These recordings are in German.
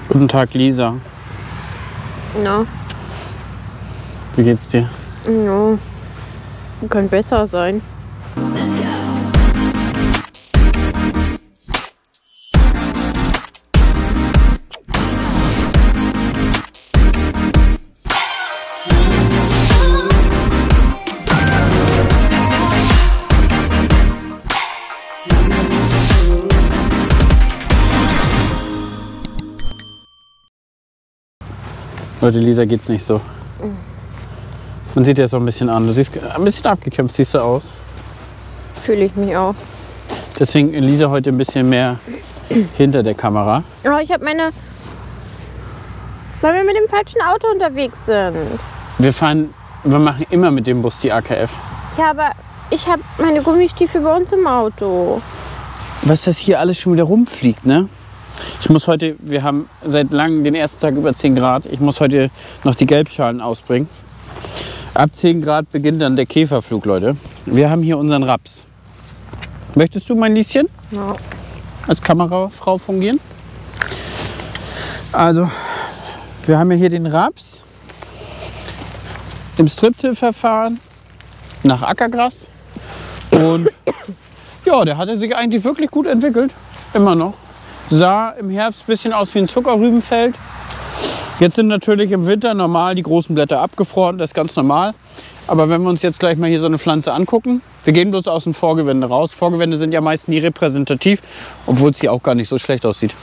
Guten Tag, Lisa. Na, Wie geht's dir? ja, kann besser sein. Leute, Lisa geht's nicht so. Man sieht dir so ein bisschen an. Du siehst ein bisschen abgekämpft, siehst du aus. Fühle ich mich auch. Deswegen Lisa heute ein bisschen mehr hinter der Kamera. Aber ich habe meine... Weil wir mit dem falschen Auto unterwegs sind. Wir machen immer mit dem Bus die AKF. Ja, aber ich habe meine Gummistiefel bei uns im Auto. Was das hier alles schon wieder rumfliegt, ne? Ich muss heute, wir haben seit langem den ersten Tag über 10 Grad. Ich muss heute noch die Gelbschalen ausbringen. Ab 10 Grad beginnt dann der Käferflug, Leute. Wir haben hier unseren Raps. Möchtest du, mein Lieschen, Ja. als Kamerafrau fungieren? Also, wir haben ja hier den Raps im Striptill-Verfahren nach Ackergras. Und ja, der hatte sich eigentlich wirklich gut entwickelt. Immer noch. Sah im Herbst ein bisschen aus wie ein Zuckerrübenfeld. Jetzt sind natürlich im Winter normal die großen Blätter abgefroren, das ist ganz normal. Aber wenn wir uns jetzt gleich mal hier so eine Pflanze angucken, wir gehen bloß aus dem Vorgewände raus. Vorgewände sind ja meist nie repräsentativ, obwohl es hier auch gar nicht so schlecht aussieht.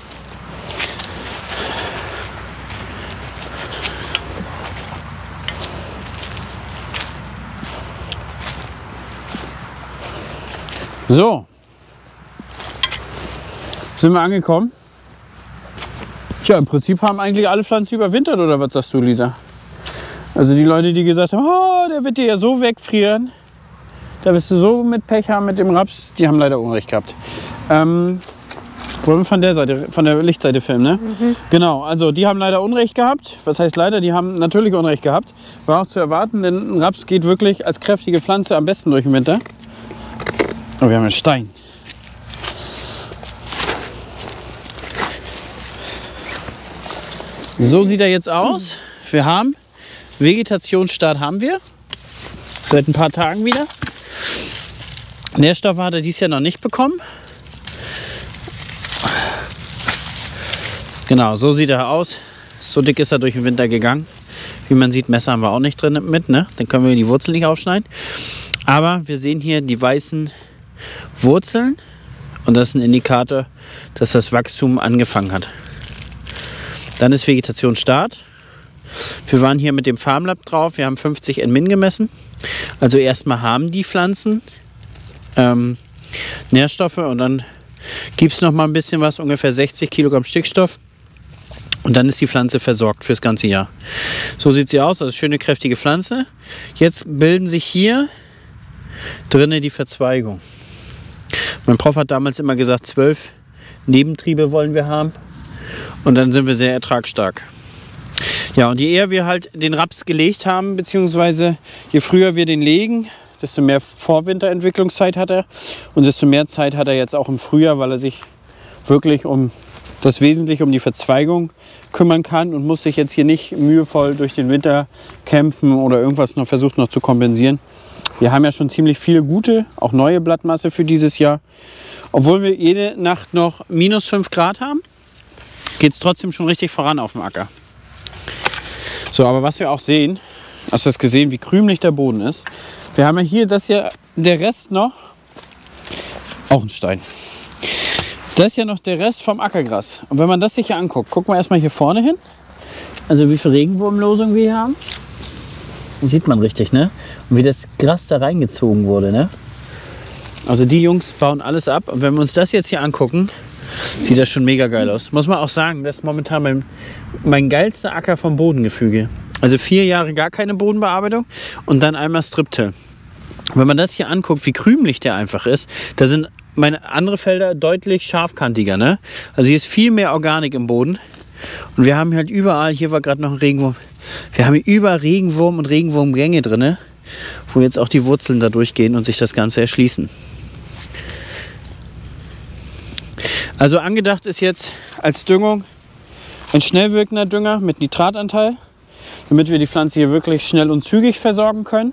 So. Sind wir angekommen? Tja, im Prinzip haben eigentlich alle Pflanzen überwintert, oder was sagst du, Lisa? Also die Leute, die gesagt haben, oh, der wird dir ja so wegfrieren, da wirst du so mit Pech haben mit dem Raps, die haben leider Unrecht gehabt. Wollen wir von der Seite, von der Lichtseite filmen, ne? Mhm. Genau, also die haben leider Unrecht gehabt. Was heißt leider? Die haben natürlich Unrecht gehabt. War auch zu erwarten, denn ein Raps geht wirklich als kräftige Pflanze am besten durch den Winter. Oh, wir haben einen Stein. So sieht er jetzt aus. Wir haben Vegetationsstart haben wir. Seit ein paar Tagen wieder. Nährstoffe hat er dieses Jahr noch nicht bekommen. Genau, so sieht er aus. So dick ist er durch den Winter gegangen. Wie man sieht, Messer haben wir auch nicht drin mit, ne? Dann können wir die Wurzeln nicht aufschneiden. Aber wir sehen hier die weißen Wurzeln. Und das ist ein Indikator, dass das Wachstum angefangen hat. Dann ist Vegetationsstart. Wir waren hier mit dem Farmlab drauf. Wir haben 50 Nmin gemessen. Also erstmal haben die Pflanzen Nährstoffe und dann gibt es noch mal ein bisschen was, ungefähr 60 Kilogramm Stickstoff. Und dann ist die Pflanze versorgt fürs ganze Jahr. So sieht sie aus. Also schöne, kräftige Pflanze. Jetzt bilden sich hier drinnen die Verzweigung. Mein Prof hat damals immer gesagt, 12 Nebentriebe wollen wir haben. Und dann sind wir sehr ertragsstark. Ja, und je eher wir halt den Raps gelegt haben, beziehungsweise je früher wir den legen, desto mehr Vorwinterentwicklungszeit hat er. Und desto mehr Zeit hat er jetzt auch im Frühjahr, weil er sich wirklich um das Wesentliche, um die Verzweigung kümmern kann und muss sich jetzt hier nicht mühevoll durch den Winter kämpfen oder irgendwas noch versucht noch zu kompensieren. Wir haben ja schon ziemlich viel gute, auch neue Blattmasse für dieses Jahr. Obwohl wir jede Nacht noch minus 5 Grad haben, geht es trotzdem schon richtig voran auf dem Acker. So, aber was wir auch sehen, hast du das gesehen, wie krümelig der Boden ist. Wir haben ja hier das hier, der Rest noch, auch ein Stein. Das ist ja noch der Rest vom Ackergras. Und wenn man das sich hier anguckt, gucken wir erstmal hier vorne hin. Also wie viel Regenwurmlosung wir hier haben. Das sieht man richtig, ne? Und wie das Gras da reingezogen wurde, ne? Also die Jungs bauen alles ab. Und wenn wir uns das jetzt hier angucken, sieht das schon mega geil aus. Muss man auch sagen, das ist momentan mein geilster Acker vom Bodengefüge. Also 4 Jahre gar keine Bodenbearbeitung und dann einmal Striptill. Wenn man das hier anguckt, wie krümelig der einfach ist, da sind meine andere Felder deutlich scharfkantiger, ne? Also hier ist viel mehr Organik im Boden. Und wir haben halt überall, hier war gerade noch ein Regenwurm, wir haben hier überall Regenwurm und Regenwurmgänge drin, wo jetzt auch die Wurzeln da durchgehen und sich das Ganze erschließen. Also angedacht ist jetzt als Düngung Ein schnell wirkender Dünger mit Nitratanteil, damit wir die Pflanze hier wirklich schnell und zügig versorgen können.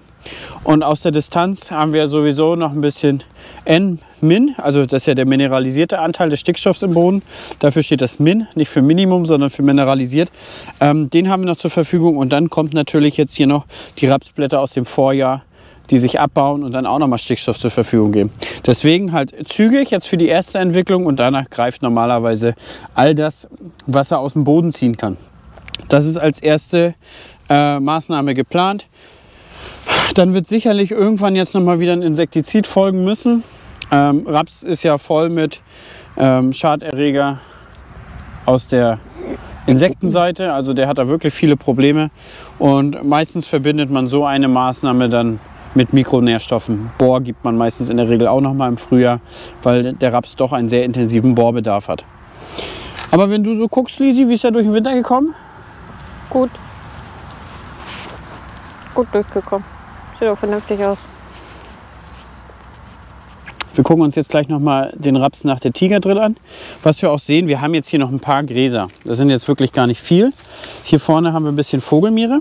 Und aus der Distanz haben wir sowieso noch ein bisschen N-Min, also das ist ja der mineralisierte Anteil des Stickstoffs im Boden. Dafür steht das Min, nicht für Minimum, sondern für mineralisiert. Den haben wir noch zur Verfügung und dann kommt natürlich jetzt hier noch die Rapsblätter aus dem Vorjahr, die sich abbauen und dann auch nochmal Stickstoff zur Verfügung geben. Deswegen halt zügig jetzt für die erste Entwicklung und danach greift normalerweise all das, was er aus dem Boden ziehen kann. Das ist als erste Maßnahme geplant. Dann wird sicherlich irgendwann jetzt nochmal wieder ein Insektizid folgen müssen. Raps ist ja voll mit Schaderreger aus der Insektenseite, also der hat da wirklich viele Probleme und meistens verbindet man so eine Maßnahme dann mit Mikronährstoffen. Bohr gibt man meistens in der Regel auch noch mal im Frühjahr, weil der Raps doch einen sehr intensiven Bohrbedarf hat. Aber wenn du so guckst, Lisi, wie ist er durch den Winter gekommen? Gut. Gut durchgekommen. Sieht auch vernünftig aus. Wir gucken uns jetzt gleich noch mal den Raps nach der Tigerdrill an. Was wir auch sehen, wir haben jetzt hier noch ein paar Gräser. Das sind jetzt wirklich gar nicht viel. Hier vorne haben wir ein bisschen Vogelmiere.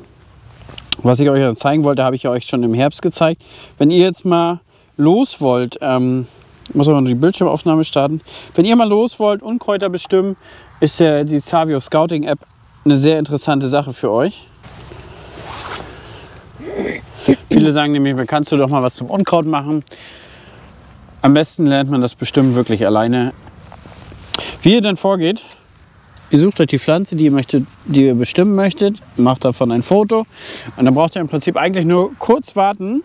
Was ich euch zeigen wollte, habe ich euch schon im Herbst gezeigt. Wenn ihr jetzt mal los wollt, ich muss aber noch die Bildschirmaufnahme starten. Wenn ihr mal los wollt, Unkräuter bestimmen, ist die Savio Scouting App eine sehr interessante Sache für euch. Viele sagen nämlich, kannst du doch mal was zum Unkraut machen. Am besten lernt man das bestimmt wirklich alleine. Wie ihr dann vorgeht, ihr sucht euch die Pflanze, die ihr bestimmen möchtet, macht davon ein Foto und dann braucht ihr im Prinzip eigentlich nur kurz warten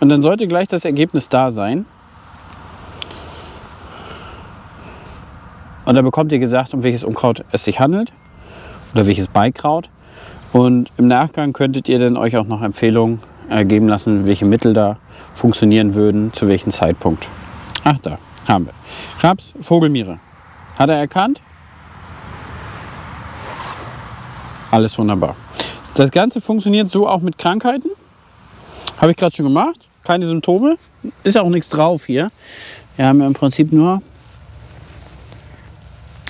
und dann sollte gleich das Ergebnis da sein. Und dann bekommt ihr gesagt, um welches Unkraut es sich handelt oder welches Beikraut. Und im Nachgang könntet ihr dann euch auch noch Empfehlungen geben lassen, welche Mittel da funktionieren würden, zu welchem Zeitpunkt. Ach, da haben wir. Raps, Vogelmiere. Hat er erkannt? Alles wunderbar. Das Ganze funktioniert so auch mit Krankheiten. Habe ich gerade schon gemacht. Keine Symptome. Ist ja auch nichts drauf hier. Wir haben ja im Prinzip nur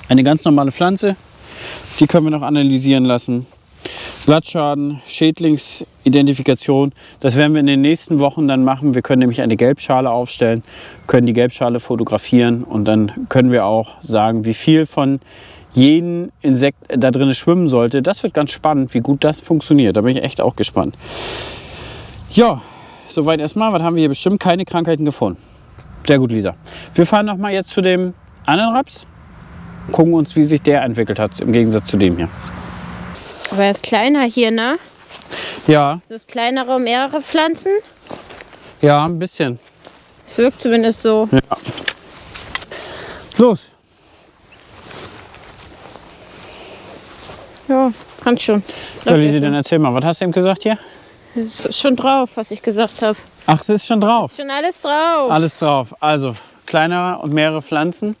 eine ganz normale Pflanze. Die können wir noch analysieren lassen. Blattschaden, Schädlingsidentifikation, das werden wir in den nächsten Wochen dann machen. Wir können nämlich eine Gelbschale aufstellen, können die Gelbschale fotografieren und dann können wir auch sagen, wie viel von jedem Insekt da drin schwimmen sollte. Das wird ganz spannend, wie gut das funktioniert. Da bin ich echt auch gespannt. Ja, soweit erstmal. Was haben wir hier bestimmt? Keine Krankheiten gefunden. Sehr gut, Lisa. Wir fahren noch mal jetzt zu dem anderen Raps. Gucken uns, wie sich der entwickelt hat, im Gegensatz zu dem hier. Aber er ist kleiner hier, ne? Ja. Das ist kleinere, mehrere Pflanzen. Ja, ein bisschen. Es wirkt zumindest so. Ja. Los. Ja, kann schon. Ja, Lisi, dann erzähl mal, was hast du ihm gesagt hier? Das ist schon drauf, was ich gesagt habe. Ach, das ist schon drauf. Ist schon alles drauf. Alles drauf. Also, kleinere und mehrere Pflanzen.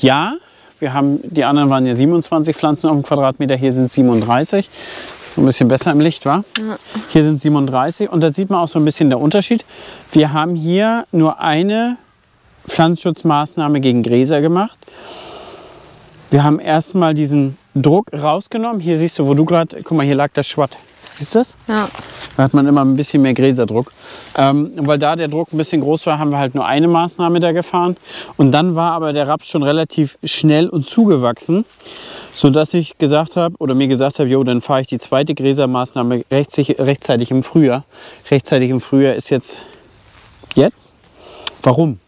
Ja. Wir haben, die anderen waren ja 27 Pflanzen auf dem Quadratmeter, hier sind 37. So ein bisschen besser im Licht, wa? Ja. Hier sind 37 und da sieht man auch so ein bisschen der Unterschied. Wir haben hier nur eine Pflanzenschutzmaßnahme gegen Gräser gemacht. Wir haben erstmal diesen Druck rausgenommen. Hier siehst du, wo du gerade, guck mal, hier lag das Schwatt. Siehst du das? Ja. Da hat man immer ein bisschen mehr Gräserdruck. Weil da der Druck ein bisschen groß war, haben wir halt nur eine Maßnahme da gefahren. Und dann war aber der Raps schon relativ schnell und zugewachsen, sodass ich gesagt habe, oder mir gesagt habe, jo, dann fahre ich die zweite Gräsermaßnahme rechtzeitig im Frühjahr. Rechtzeitig im Frühjahr ist jetzt. Warum?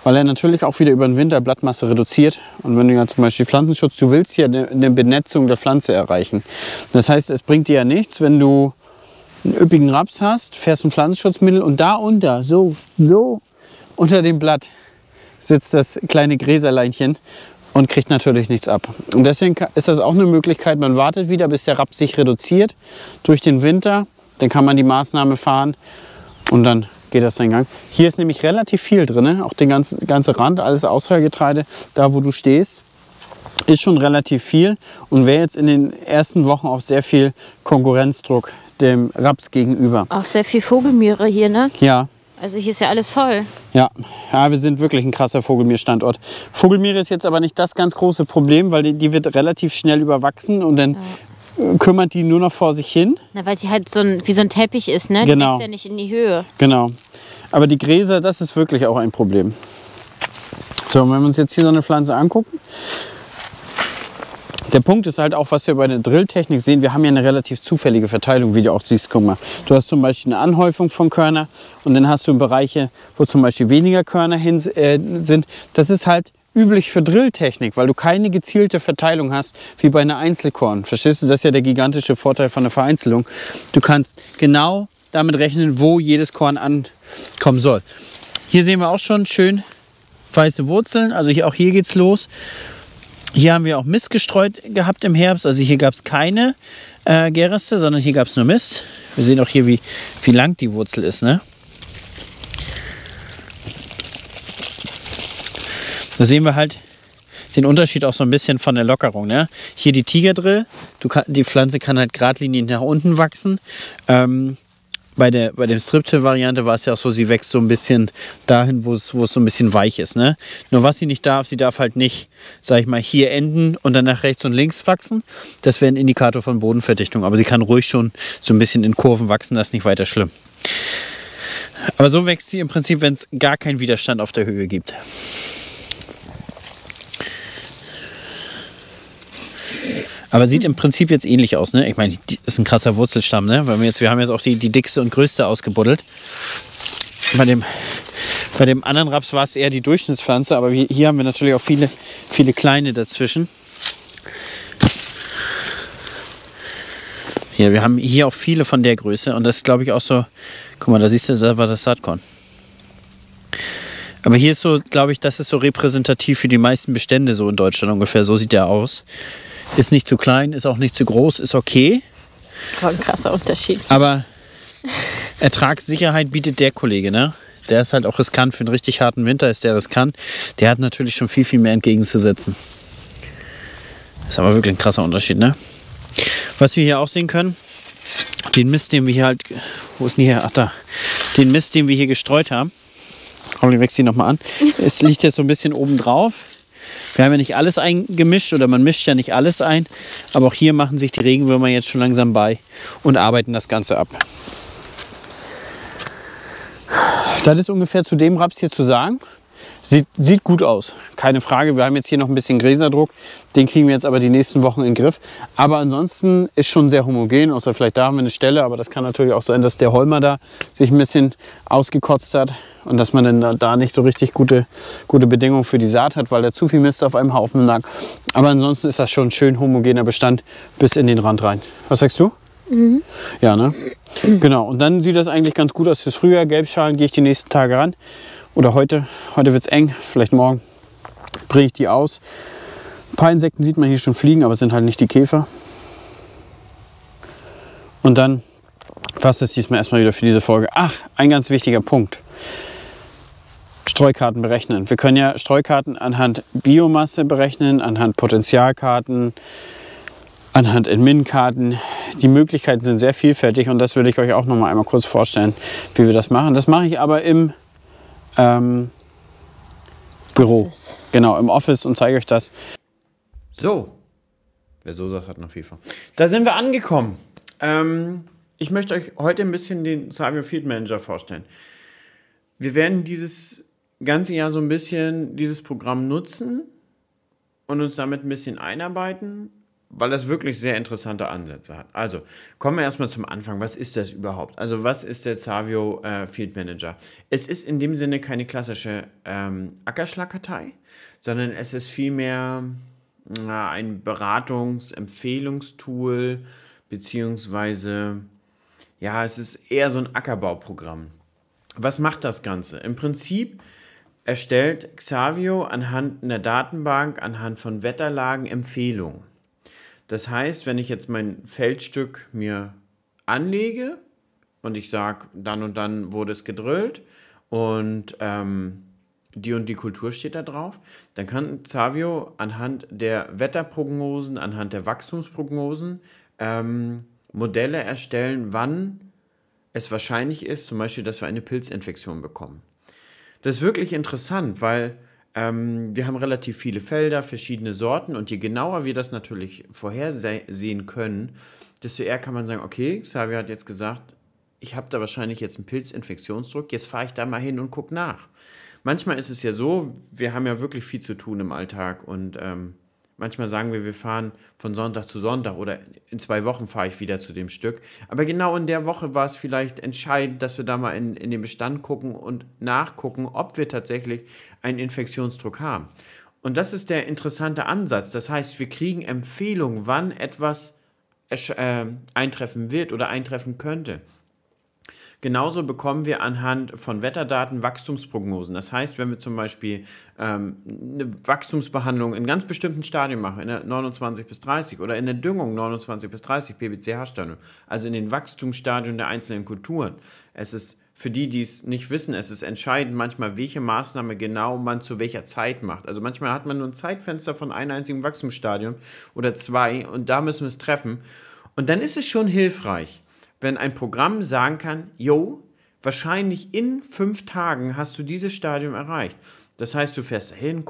Weil er natürlich auch wieder über den Winter Blattmasse reduziert. Und wenn du ja zum Beispiel Pflanzenschutz, du willst ja eine Benetzung der Pflanze erreichen. Das heißt, es bringt dir ja nichts, wenn du einen üppigen Raps hast, fährst ein Pflanzenschutzmittel und da unter, so unter dem Blatt sitzt das kleine Gräserleinchen und kriegt natürlich nichts ab. Und deswegen ist das auch eine Möglichkeit, man wartet wieder, bis der Raps sich reduziert durch den Winter. Dann kann man die Maßnahme fahren und dann geht das in Gang. Hier ist nämlich relativ viel drin, auch der ganze Rand, alles Ausfallgetreide, da wo du stehst, ist schon relativ viel und wäre jetzt in den ersten Wochen auch sehr viel Konkurrenzdruck dem Raps gegenüber. Auch sehr viel Vogelmiere hier, ne? Ja. Also hier ist ja alles voll. Ja, wir sind wirklich ein krasser Vogelmier-Standort. Vogelmiere ist jetzt aber nicht das ganz große Problem, weil die wird relativ schnell überwachsen und dann kümmert die nur noch vor sich hin. Na, weil sie halt wie so ein Teppich ist, ne? Genau. Die wächst ja nicht in die Höhe. Genau. Aber die Gräser, das ist wirklich auch ein Problem. So, wenn wir uns jetzt hier so eine Pflanze angucken. Der Punkt ist halt auch, was wir bei der Drilltechnik sehen, wir haben ja eine relativ zufällige Verteilung, wie du auch siehst. Guck mal, du hast zum Beispiel eine Anhäufung von Körner und dann hast du Bereiche, wo zum Beispiel weniger Körner sind. Das ist halt üblich für Drilltechnik, weil du keine gezielte Verteilung hast, wie bei einer Einzelkorn. Verstehst du? Das ist ja der gigantische Vorteil von der Vereinzelung. Du kannst genau damit rechnen, wo jedes Korn ankommen soll. Hier sehen wir auch schon schön weiße Wurzeln, also auch hier geht's los. Hier haben wir auch Mist gestreut gehabt im Herbst. Also hier gab es keine Gerste, sondern hier gab es nur Mist. Wir sehen auch hier, wie lang die Wurzel ist. Ne? Da sehen wir halt den Unterschied auch so ein bisschen von der Lockerung. Ne? Hier die Tigerdrill. Die Pflanze kann halt geradlinig nach unten wachsen. Bei dem Striptil-Variante war es ja auch so, sie wächst so ein bisschen dahin, wo es so ein bisschen weich ist. Ne? Nur was sie nicht darf, sie darf halt nicht, sag ich mal, hier enden und dann nach rechts und links wachsen. Das wäre ein Indikator von Bodenverdichtung. Aber sie kann ruhig schon so ein bisschen in Kurven wachsen, das ist nicht weiter schlimm. Aber so wächst sie im Prinzip, wenn es gar keinen Widerstand auf der Höhe gibt. Aber sieht im Prinzip jetzt ähnlich aus, ne? Ich meine, das ist ein krasser Wurzelstamm, ne? Weil wir haben jetzt auch die dickste und größte ausgebuddelt. Bei dem anderen Raps war es eher die Durchschnittspflanze, aber hier haben wir natürlich auch viele kleine dazwischen. Hier, wir haben hier auch viele von der Größe und das ist, glaube ich, auch so, guck mal, da siehst du, das war das Saatkorn. Aber hier ist so, glaube ich, das ist so repräsentativ für die meisten Bestände so in Deutschland ungefähr. So sieht der aus. Ist nicht zu klein, ist auch nicht zu groß, ist okay. War ein krasser Unterschied. Aber Ertragssicherheit bietet der Kollege, ne? Der ist halt auch riskant. Für einen richtig harten Winter ist der riskant. Der hat natürlich schon viel mehr entgegenzusetzen. Ist aber wirklich ein krasser Unterschied, ne? Was wir hier auch sehen können, den Mist, den wir hier halt, wo ist denn hier? Ach da. Den Mist, den wir hier gestreut haben. Hoffentlich wächst die nochmal an. Es liegt jetzt so ein bisschen oben drauf. Wir haben ja nicht alles eingemischt oder man mischt ja nicht alles ein. Aber auch hier machen sich die Regenwürmer jetzt schon langsam bei und arbeiten das Ganze ab. Das ist ungefähr zu dem Raps hier zu sagen. Sieht gut aus, keine Frage. Wir haben jetzt hier noch ein bisschen Gräserdruck. Den kriegen wir jetzt aber die nächsten Wochen in den Griff. Aber ansonsten ist schon sehr homogen, außer vielleicht da haben wir eine Stelle. Aber das kann natürlich auch sein, dass der Holmer da sich ein bisschen ausgekotzt hat. Und dass man dann da nicht so richtig gute Bedingungen für die Saat hat, weil da zu viel Mist auf einem Haufen lag. Aber ansonsten ist das schon ein schön homogener Bestand bis in den Rand rein. Was sagst du? Mhm. Ja, ne? Genau. Und dann sieht das eigentlich ganz gut aus fürs Frühjahr. Gelbschalen gehe ich die nächsten Tage ran. Oder heute. Heute wird es eng. Vielleicht morgen bringe ich die aus. Ein paar Insekten sieht man hier schon fliegen, aber es sind halt nicht die Käfer. Und dann war es das diesmal erstmal wieder für diese Folge. Ach, ein ganz wichtiger Punkt. Streukarten berechnen. Wir können ja Streukarten anhand Biomasse berechnen, anhand Potentialkarten, anhand Min-Karten. Die Möglichkeiten sind sehr vielfältig und das würde ich euch auch noch mal einmal kurz vorstellen, wie wir das machen. Das mache ich aber im Büro. Office. Genau, im Office und zeige euch das. So, wer so sagt, hat noch viel vor. Da sind wir angekommen. Ich möchte euch heute ein bisschen den Savio Field Manager vorstellen. Wir werden dieses ganze Jahr so ein bisschen dieses Programm nutzen und uns damit ein bisschen einarbeiten, weil das wirklich sehr interessante Ansätze hat. Also, kommen wir erstmal zum Anfang. Was ist das überhaupt? Also, was ist der Savio Field Manager? Es ist in dem Sinne keine klassische Ackerschlagkartei, sondern es ist vielmehr ein Beratungs-Empfehlungstool, beziehungsweise, ja, es ist eher so ein Ackerbauprogramm. Was macht das Ganze? Im Prinzip erstellt Xavio anhand einer Datenbank, anhand von Wetterlagen Empfehlungen. Das heißt, wenn ich jetzt mein Feldstück mir anlege und ich sage, dann und dann wurde es gedrillt und die Kultur steht da drauf, dann kann Xavio anhand der Wetterprognosen, anhand der Wachstumsprognosen Modelle erstellen, wann es wahrscheinlich ist, zum Beispiel, dass wir eine Pilzinfektion bekommen. Das ist wirklich interessant, weil wir haben relativ viele Felder, verschiedene Sorten und je genauer wir das natürlich vorhersehen können, desto eher kann man sagen, okay, Xavier hat jetzt gesagt, ich habe da wahrscheinlich jetzt einen Pilzinfektionsdruck, jetzt fahre ich da mal hin und gucke nach. Manchmal ist es ja so, wir haben ja wirklich viel zu tun im Alltag und manchmal sagen wir fahren von Sonntag zu Sonntag oder in 2 Wochen fahre ich wieder zu dem Stück. Aber genau in der Woche war es vielleicht entscheidend, dass wir da mal in den Bestand gucken und nachgucken, ob wir tatsächlich einen Infektionsdruck haben. Und das ist der interessante Ansatz. Das heißt, wir kriegen Empfehlungen, wann etwas eintreffen wird oder eintreffen könnte. Genauso bekommen wir anhand von Wetterdaten Wachstumsprognosen. Das heißt, wenn wir zum Beispiel eine Wachstumsbehandlung in ganz bestimmten Stadien machen, in der 29 bis 30 oder in der Düngung 29 bis 30 PBCH-Stadium, also in den Wachstumsstadien der einzelnen Kulturen. Es ist für die, die es nicht wissen, es ist entscheidend manchmal, welche Maßnahme genau man zu welcher Zeit macht. Also manchmal hat man nur ein Zeitfenster von einem einzigen Wachstumsstadium oder 2 und da müssen wir es treffen. Und dann ist es schon hilfreich, wenn ein Programm sagen kann, jo, wahrscheinlich in 5 Tagen hast du dieses Stadium erreicht. Das heißt, du fährst dahin,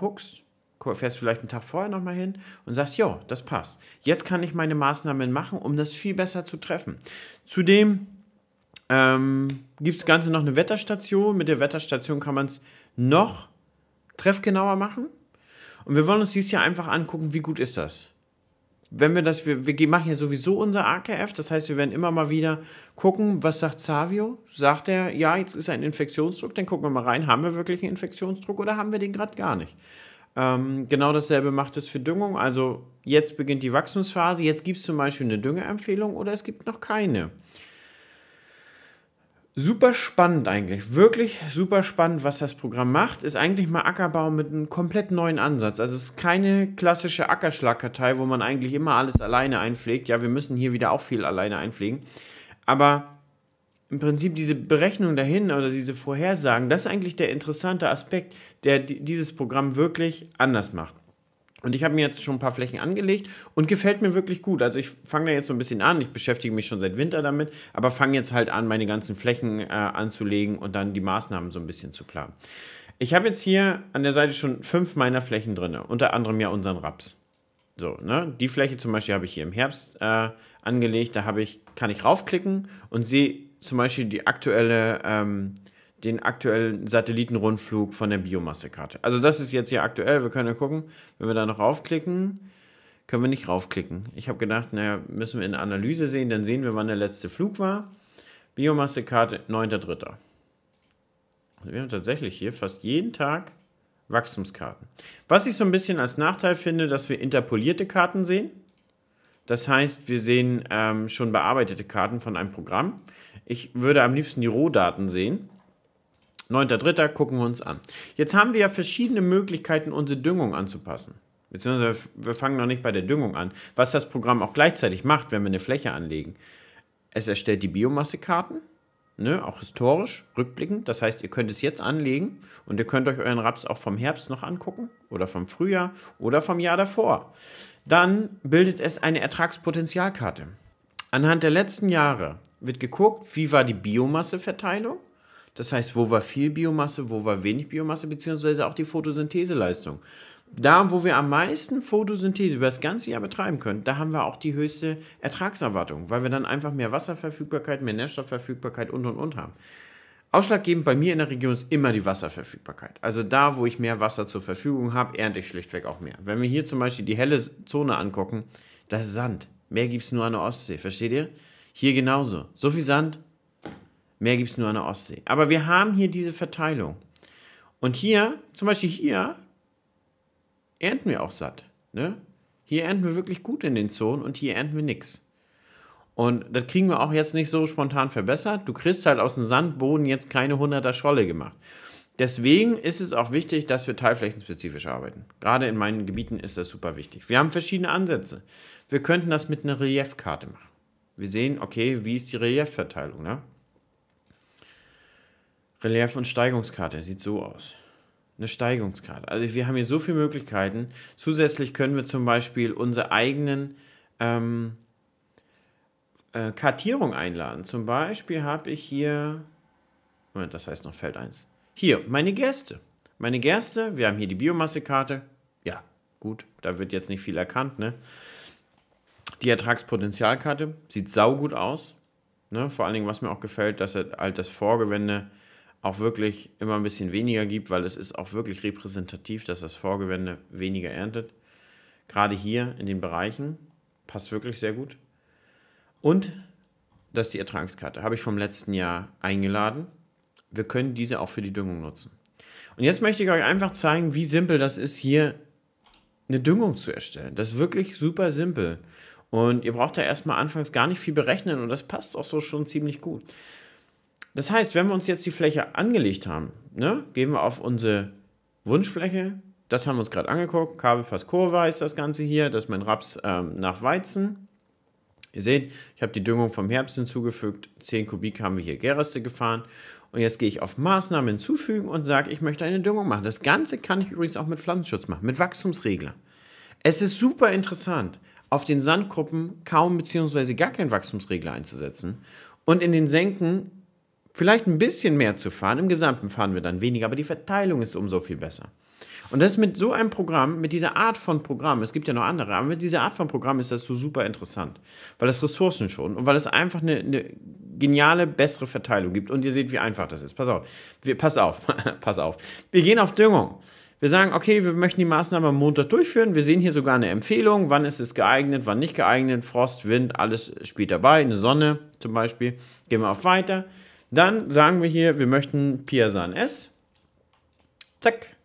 fährst vielleicht einen Tag vorher nochmal hin und sagst, jo, das passt. Jetzt kann ich meine Maßnahmen machen, um das viel besser zu treffen. Zudem gibt das Ganze noch eine Wetterstation. Mit der Wetterstation kann man es noch treffgenauer machen. Und wir wollen uns dieses Jahr einfach angucken, wie gut ist das. Wenn wir machen ja sowieso unser AKF, das heißt, wir werden immer mal wieder gucken, was sagt Xavier? Sagt er, ja, jetzt ist ein Infektionsdruck, dann gucken wir mal rein, haben wir wirklich einen Infektionsdruck oder haben wir den gerade gar nicht? Genau dasselbe macht es für Düngung, also jetzt beginnt die Wachstumsphase, jetzt gibt es zum Beispiel eine Düngeempfehlung oder es gibt noch keine. Super spannend eigentlich, wirklich super spannend, was das Programm macht. Ist eigentlich mal Ackerbau mit einem komplett neuen Ansatz. Also es ist keine klassische Ackerschlagkartei, wo man eigentlich immer alles alleine einpflegt. Ja, wir müssen hier wieder auch viel alleine einpflegen. Aber im Prinzip diese Berechnung dahin oder diese Vorhersagen, das ist eigentlich der interessante Aspekt, der dieses Programm wirklich anders macht. Und ich habe mir jetzt schon ein paar Flächen angelegt und gefällt mir wirklich gut. Also ich fange da jetzt so ein bisschen an, ich beschäftige mich schon seit Winter damit, aber fange jetzt halt an, meine ganzen Flächen anzulegen und dann die Maßnahmen so ein bisschen zu planen. Ich habe jetzt hier an der Seite schon 5 meiner Flächen drin, unter anderem ja unseren Raps. So, ne? Die Fläche zum Beispiel habe ich hier im Herbst angelegt, da kann ich raufklicken und sehe zum Beispiel den aktuellen Satellitenrundflug von der Biomassekarte. Also das ist jetzt hier aktuell, wir können ja gucken, wenn wir da noch raufklicken, können wir nicht raufklicken. Ich habe gedacht, naja, müssen wir in der Analyse sehen, dann sehen wir, wann der letzte Flug war. Biomassekarte 9.3. Also wir haben tatsächlich hier fast jeden Tag Wachstumskarten. Was ich so ein bisschen als Nachteil finde, dass wir interpolierte Karten sehen. Das heißt, wir sehen schon bearbeitete Karten von einem Programm. Ich würde am liebsten die Rohdaten sehen. 9.3. gucken wir uns an. Jetzt haben wir ja verschiedene Möglichkeiten, unsere Düngung anzupassen. Beziehungsweise wir fangen noch nicht bei der Düngung an. Was das Programm auch gleichzeitig macht, wenn wir eine Fläche anlegen. Es erstellt die Biomassekarten, ne, auch historisch, rückblickend. Das heißt, ihr könnt es jetzt anlegen und ihr könnt euch euren Raps auch vom Herbst noch angucken oder vom Frühjahr oder vom Jahr davor. Dann bildet es eine Ertragspotenzialkarte. Anhand der letzten Jahre wird geguckt, wie war die Biomasseverteilung. Das heißt, wo war viel Biomasse, wo war wenig Biomasse, beziehungsweise auch die Photosyntheseleistung. Da, wo wir am meisten Photosynthese über das ganze Jahr betreiben können, da haben wir auch die höchste Ertragserwartung, weil wir dann einfach mehr Wasserverfügbarkeit, mehr Nährstoffverfügbarkeit und haben. Ausschlaggebend bei mir in der Region ist immer die Wasserverfügbarkeit. Also da, wo ich mehr Wasser zur Verfügung habe, ernte ich schlichtweg auch mehr. Wenn wir hier zum Beispiel die helle Zone angucken, das ist Sand. Mehr gibt es nur an der Ostsee, versteht ihr? Hier genauso. So viel Sand, mehr gibt es nur an der Ostsee. Aber wir haben hier diese Verteilung. Und hier, zum Beispiel hier, ernten wir auch satt. Ne? Hier ernten wir wirklich gut in den Zonen und hier ernten wir nichts. Und das kriegen wir auch jetzt nicht so spontan verbessert. Du kriegst halt aus dem Sandboden jetzt keine 100er Scholle gemacht. Deswegen ist es auch wichtig, dass wir teilflächenspezifisch arbeiten. Gerade in meinen Gebieten ist das super wichtig. Wir haben verschiedene Ansätze. Wir könnten das mit einer Reliefkarte machen. Wir sehen, okay, wie ist die Reliefverteilung, ne? Relief- und Steigungskarte, sieht so aus. Eine Steigungskarte. Also wir haben hier so viele Möglichkeiten. Zusätzlich können wir zum Beispiel unsere eigenen Kartierung einladen. Zum Beispiel habe ich hier, Moment, das heißt noch Feld 1. Hier, meine Gerste. Meine Gerste, wir haben hier die Biomassekarte. Ja, gut, da wird jetzt nicht viel erkannt, ne? Die Ertragspotenzialkarte sieht saugut aus. Ne? Vor allen Dingen, was mir auch gefällt, dass halt das Vorgewende auch wirklich immer ein bisschen weniger gibt, weil es ist auch wirklich repräsentativ, dass das Vorgewende weniger erntet. Gerade hier in den Bereichen passt wirklich sehr gut. Und das ist die Ertragskarte. Habe ich vom letzten Jahr eingeladen. Wir können diese auch für die Düngung nutzen. Und jetzt möchte ich euch einfach zeigen, wie simpel das ist, hier eine Düngung zu erstellen. Das ist wirklich super simpel. Und ihr braucht da erstmal anfangs gar nicht viel berechnen und das passt auch so schon ziemlich gut. Das heißt, wenn wir uns jetzt die Fläche angelegt haben, ne, gehen wir auf unsere Wunschfläche. Das haben wir uns gerade angeguckt. Kabelpass Kurva ist das Ganze hier. Das ist mein Raps nach Weizen. Ihr seht, ich habe die Düngung vom Herbst hinzugefügt. 10 Kubik haben wir hier Gerste gefahren. Und jetzt gehe ich auf Maßnahmen hinzufügen und sage, ich möchte eine Düngung machen. Das Ganze kann ich übrigens auch mit Pflanzenschutz machen, mit Wachstumsregler. Es ist super interessant, auf den Sandgruppen kaum bzw. gar keinen Wachstumsregler einzusetzen und in den Senken vielleicht ein bisschen mehr zu fahren. Im Gesamten fahren wir dann weniger, aber die Verteilung ist umso viel besser. Und das mit so einem Programm, mit dieser Art von Programm, es gibt ja noch andere, aber mit dieser Art von Programm ist das so super interessant, weil es Ressourcen schont und weil es einfach eine geniale, bessere Verteilung gibt. Und ihr seht, wie einfach das ist. Pass auf. Pass auf. Wir gehen auf Düngung. Wir sagen, okay, wir möchten die Maßnahme am Montag durchführen. Wir sehen hier sogar eine Empfehlung, wann ist es geeignet, wann nicht geeignet. Frost, Wind, alles spielt dabei. Eine Sonne zum Beispiel. Gehen wir auf Weiter. Dann sagen wir hier, wir möchten Piasan S. Zack.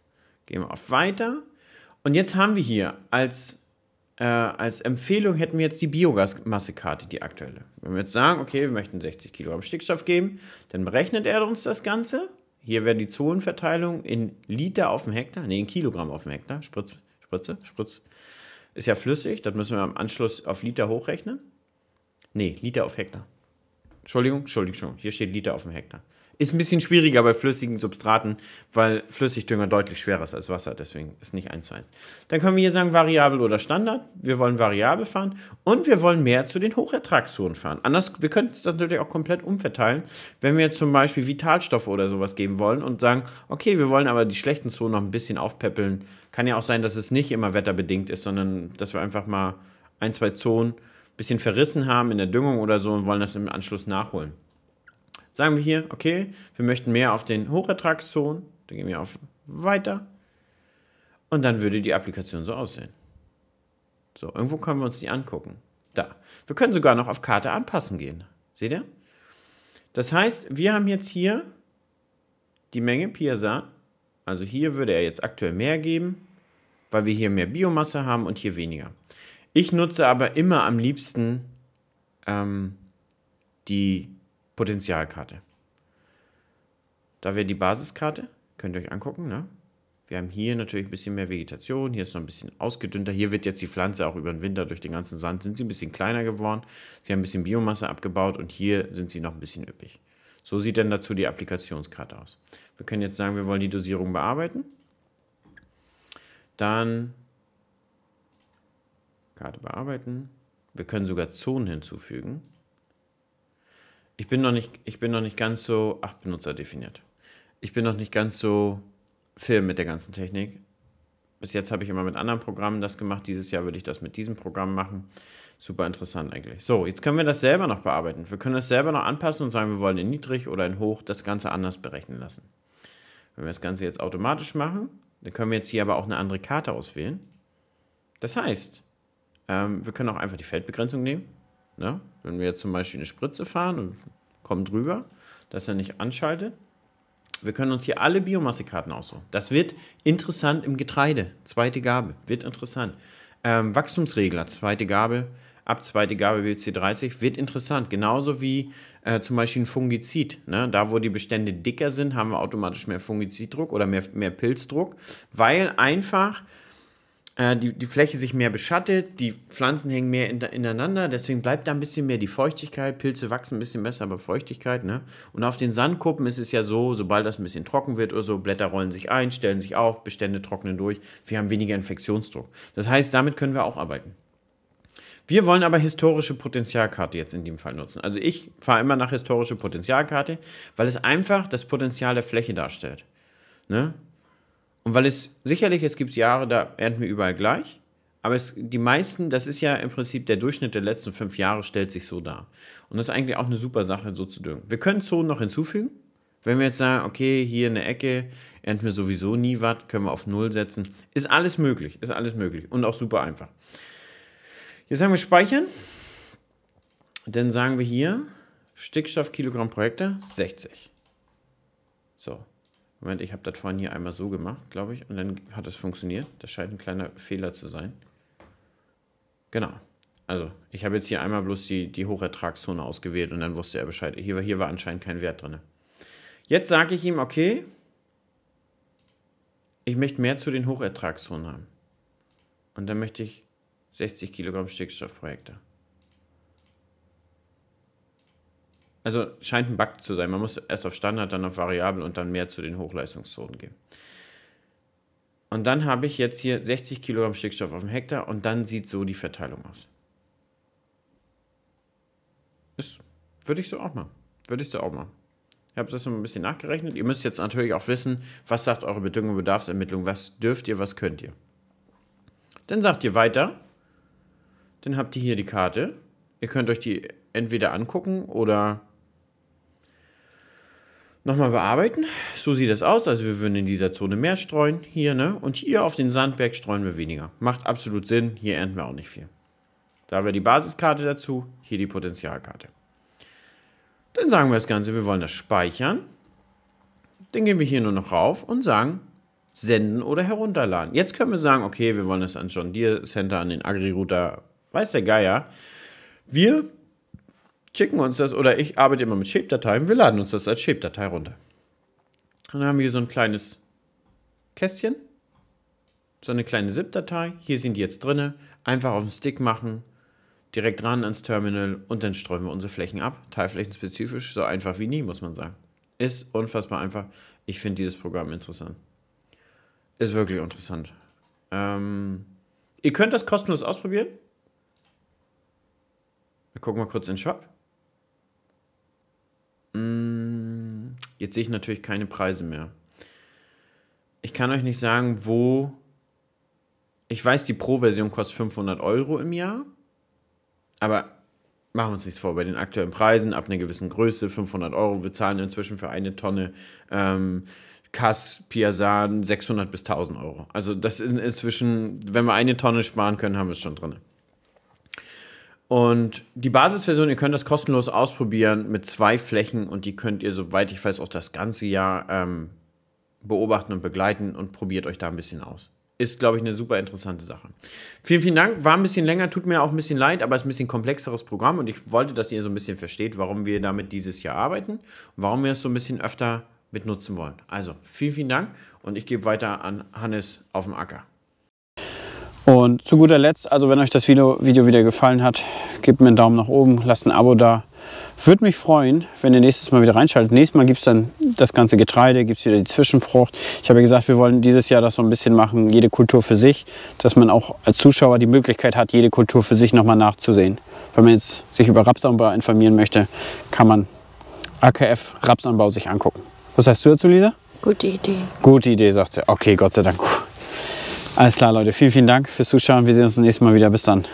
Gehen wir auf Weiter. Und jetzt haben wir hier als Empfehlung hätten wir jetzt die Biomassekarte, die aktuelle. Wenn wir jetzt sagen, okay, wir möchten 60 Kilogramm Stickstoff geben, dann berechnet er uns das Ganze. Hier wäre die Zonenverteilung in Liter auf dem Hektar, nee, in Kilogramm auf dem Hektar. Spritz. Ist ja flüssig, das müssen wir am Anschluss auf Liter hochrechnen. Nee, Liter auf Hektar. Entschuldigung, hier steht Liter auf dem Hektar. Ist ein bisschen schwieriger bei flüssigen Substraten, weil Flüssigdünger deutlich schwerer ist als Wasser, deswegen ist nicht 1:1. Dann können wir hier sagen Variabel oder Standard. Wir wollen variabel fahren und wir wollen mehr zu den Hochertragszonen fahren. Wir könnten es natürlich auch komplett umverteilen, wenn wir jetzt zum Beispiel Vitalstoffe oder sowas geben wollen und sagen, okay, wir wollen aber die schlechten Zonen noch ein bisschen aufpäppeln. Kann ja auch sein, dass es nicht immer wetterbedingt ist, sondern dass wir einfach mal 1, 2 Zonen ein bisschen verrissen haben in der Düngung oder so und wollen das im Anschluss nachholen. Sagen wir hier, okay, wir möchten mehr auf den Hochertragszonen, dann gehen wir auf Weiter und dann würde die Applikation so aussehen. So, irgendwo können wir uns die angucken. Da. Wir können sogar noch auf Karte anpassen gehen. Seht ihr? Das heißt, wir haben jetzt hier die Menge Piasan, also hier würde er jetzt aktuell mehr geben, weil wir hier mehr Biomasse haben und hier weniger. Ich nutze aber immer am liebsten die Potentialkarte. Da wäre die Basiskarte, könnt ihr euch angucken, ne? Wir haben hier natürlich ein bisschen mehr Vegetation, hier ist noch ein bisschen ausgedünnter, hier wird jetzt die Pflanze auch über den Winter durch den ganzen Sand, sind sie ein bisschen kleiner geworden, sie haben ein bisschen Biomasse abgebaut und hier sind sie noch ein bisschen üppig. So sieht dann dazu die Applikationskarte aus. Wir können jetzt sagen, wir wollen die Dosierung bearbeiten. Dann Karte bearbeiten. Wir können sogar Zonen hinzufügen. Ich bin noch nicht ganz so, Benutzer definiert. Ich bin noch nicht ganz so firm mit der ganzen Technik. Bis jetzt habe ich immer mit anderen Programmen das gemacht. Dieses Jahr würde ich das mit diesem Programm machen. Super interessant eigentlich. So, jetzt können wir das selber noch bearbeiten. Wir können das selber noch anpassen und sagen, wir wollen in niedrig oder in hoch das Ganze anders berechnen lassen. Wenn wir das Ganze jetzt automatisch machen, dann können wir jetzt hier aber auch eine andere Karte auswählen. Das heißt, wir können auch einfach die Feldbegrenzung nehmen. Ne? Wenn wir jetzt zum Beispiel eine Spritze fahren und kommen drüber, dass er nicht anschaltet. Wir können uns hier alle Biomassekarten aussuchen. Das wird interessant im Getreide. Zweite Gabe, wird interessant. Wachstumsregler, zweite Gabe, ab zweite Gabe WC30, wird interessant. Genauso wie zum Beispiel ein Fungizid. Ne? Da, wo die Bestände dicker sind, haben wir automatisch mehr Fungiziddruck oder mehr Pilzdruck, weil einfach die Fläche sich mehr beschattet, die Pflanzen hängen mehr ineinander, deswegen bleibt da ein bisschen mehr die Feuchtigkeit, Pilze wachsen ein bisschen besser, aber Feuchtigkeit, ne? Und auf den Sandkuppen ist es ja so, sobald das ein bisschen trocken wird oder so, Blätter rollen sich ein, stellen sich auf, Bestände trocknen durch, wir haben weniger Infektionsdruck. Das heißt, damit können wir auch arbeiten. Wir wollen aber historische Potenzialkarte jetzt in dem Fall nutzen. Also ich fahre immer nach historische Potenzialkarte, weil es einfach das Potenzial der Fläche darstellt. Ne? Und weil es gibt Jahre, da ernten wir überall gleich. Aber die meisten, das ist ja im Prinzip der Durchschnitt der letzten 5 Jahre, stellt sich so dar. Und das ist eigentlich auch eine super Sache, so zu düngen. Wir können Zonen noch hinzufügen. Wenn wir jetzt sagen, okay, hier in der Ecke ernten wir sowieso nie was, können wir auf 0 setzen. Ist alles möglich, und auch super einfach. Jetzt sagen wir speichern. Dann sagen wir hier Stickstoff Kilogramm pro Hektar 60. So. Moment, ich habe das vorhin hier einmal so gemacht, glaube ich, und dann hat es funktioniert. Das scheint ein kleiner Fehler zu sein. Genau. Also, ich habe jetzt hier einmal bloß die Hochertragszone ausgewählt und dann wusste er Bescheid. Hier war anscheinend kein Wert drin. Jetzt sage ich ihm, okay, ich möchte mehr zu den Hochertragszonen haben. Und dann möchte ich 60 Kilogramm Stickstoff pro Hektar. Also scheint ein Bug zu sein. Man muss erst auf Standard, dann auf Variabel und dann mehr zu den Hochleistungszonen gehen. Und dann habe ich jetzt hier 60 Kilogramm Stickstoff auf dem Hektar und dann sieht so die Verteilung aus. Das würde ich so auch machen. Ich habe das noch ein bisschen nachgerechnet. Ihr müsst jetzt natürlich auch wissen, was sagt eure Bedingung und Bedarfsermittlung, was dürft ihr, was könnt ihr. Dann sagt ihr weiter. Dann habt ihr hier die Karte. Ihr könnt euch die entweder angucken oder nochmal bearbeiten. So sieht das aus. Also wir würden in dieser Zone mehr streuen, hier, ne? Und hier auf den Sandberg streuen wir weniger. Macht absolut Sinn. Hier ernten wir auch nicht viel. Da wäre die Basiskarte dazu, hier die Potenzialkarte. Dann sagen wir das Ganze, wir wollen das speichern. Dann gehen wir hier nur noch rauf und sagen, senden oder herunterladen. Jetzt können wir sagen, okay, wir wollen das an John Deere Center, an den Agri-Router, weiß der Geier. Wir schicken uns das, oder ich arbeite immer mit Shape-Dateien, wir laden uns das als Shape-Datei runter. Und dann haben wir hier so ein kleines Kästchen, so eine kleine ZIP-Datei. Hier sind die jetzt drin. Einfach auf den Stick machen, direkt ran ans Terminal und dann streuen wir unsere Flächen ab. Teilflächenspezifisch, so einfach wie nie, muss man sagen. Ist unfassbar einfach. Ich finde dieses Programm interessant. Ist wirklich interessant. Ihr könnt das kostenlos ausprobieren. Wir gucken mal kurz in den Shop. Jetzt sehe ich natürlich keine Preise mehr. Ich kann euch nicht sagen, wo. Ich weiß, die Pro-Version kostet 500 € im Jahr. Aber machen wir uns nichts vor, bei den aktuellen Preisen, ab einer gewissen Größe, 500 €. Wir zahlen inzwischen für eine Tonne Kass, Piasan 600 bis 1000 €. Also das ist inzwischen, wenn wir eine Tonne sparen können, haben wir es schon drin. Und die Basisversion, ihr könnt das kostenlos ausprobieren mit 2 Flächen und die könnt ihr, soweit ich weiß, auch das ganze Jahr beobachten und begleiten und probiert euch da ein bisschen aus. Ist, glaube ich, eine super interessante Sache. Vielen, vielen Dank. War ein bisschen länger, tut mir auch ein bisschen leid, aber es ist ein bisschen komplexeres Programm und ich wollte, dass ihr so ein bisschen versteht, warum wir damit dieses Jahr arbeiten und warum wir es so ein bisschen öfter mit nutzen wollen. Also, vielen, vielen Dank und ich gebe weiter an Hannes auf dem Acker. Und zu guter Letzt, also wenn euch das Video wieder gefallen hat, gebt mir einen Daumen nach oben, lasst ein Abo da. Würde mich freuen, wenn ihr nächstes Mal wieder reinschaltet. Nächstes Mal gibt es dann das ganze Getreide, gibt es wieder die Zwischenfrucht. Ich habe ja gesagt, wir wollen dieses Jahr das so ein bisschen machen, jede Kultur für sich, dass man auch als Zuschauer die Möglichkeit hat, jede Kultur für sich nochmal nachzusehen. Wenn man jetzt sich über Rapsanbau informieren möchte, kann man AKF Rapsanbau sich angucken. Was sagst du dazu, Lisa? Gute Idee. Gute Idee, sagt sie. Okay, Gott sei Dank. Alles klar, Leute. Vielen, vielen Dank fürs Zuschauen. Wir sehen uns das nächste Mal wieder. Bis dann.